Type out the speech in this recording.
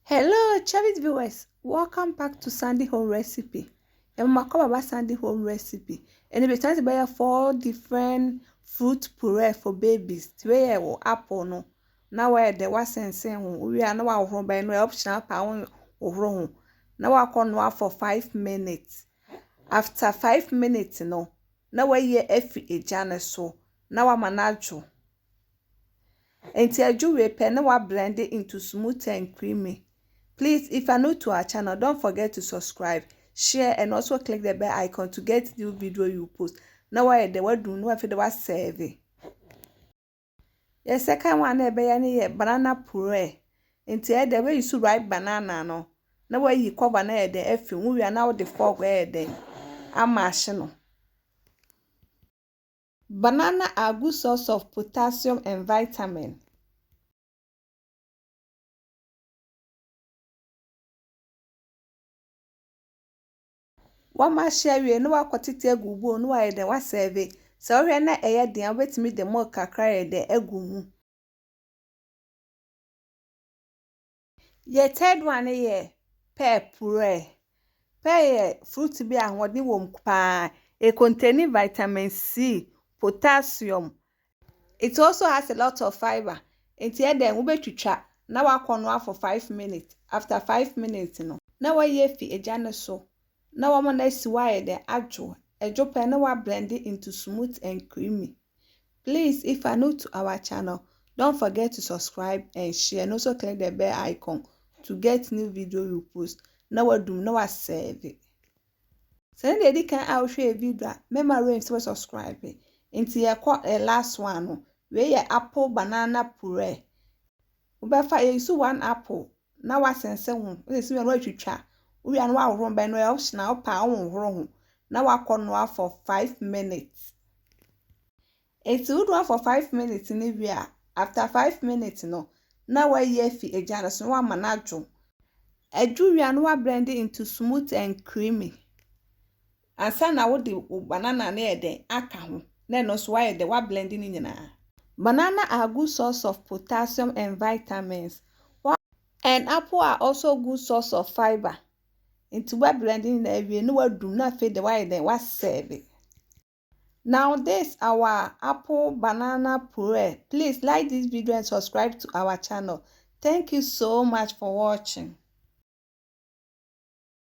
Hello, Chevis viewers. Welcome back to Sandy Home Recipe. I'm Baba Sandy Home Recipe. And it's time to buy 4 different fruit puree for babies. Today, apple no. Now where the was saying we are now from by no optional pound or wrong. Now I can for 5 minutes. After 5 minutes, no. Now I hear every a janice so. Now I'm an actual. Until you repair, now I blend it into smooth and creamy. Please, if you're new to our channel, don't forget to subscribe, share, and also click the bell icon to get new video you post. Now I the word do no if it was serve. The second one be banana puree. Until the way you should write banana no. Now where you cover na the F we are now the fog where the amashino. Banana are good source of potassium and vitamin. One ma share we no akotete egu bo no aye de wa serve so hwe na eye de abetimi de mo kakra ye de egu mu ye third one ye pear puree. Pear ye fruit bi ahode wom pa e contain vitamin C, potassium. It also has a lot of fiber. Enti then we betwitwa na wakono for 5 minutes. After 5 minutes no na wa ye fi ejane so. Now I'm gonna see why the actual a drop and now blend it into smooth and creamy. Please, if you're new to our channel, don't forget to subscribe and share, and also click the bell icon to get new video you post. Now I do now I save it. Send the can I'll share a video. Remember to subscribe into your last one where your apple banana puree. Ubefa you see 1 apple. Now I send one. Let's see what you try. We are now run by no else now pound wrong. Now I can for 5 minutes. It's good one for 5 minutes in Ivia. After 5 minutes, no. Now I hear fi a janus no one manajo. A durian wa blend it into smooth and creamy. And son I would do banana near the akahu. Then also why they were blending in na. Banana are good source of potassium and vitamins. And apple are also good source of fiber. Into what blending in the no do not fade the way they was serve. Now this our apple banana puree. Please like this video and subscribe to our channel. Thank you so much for watching.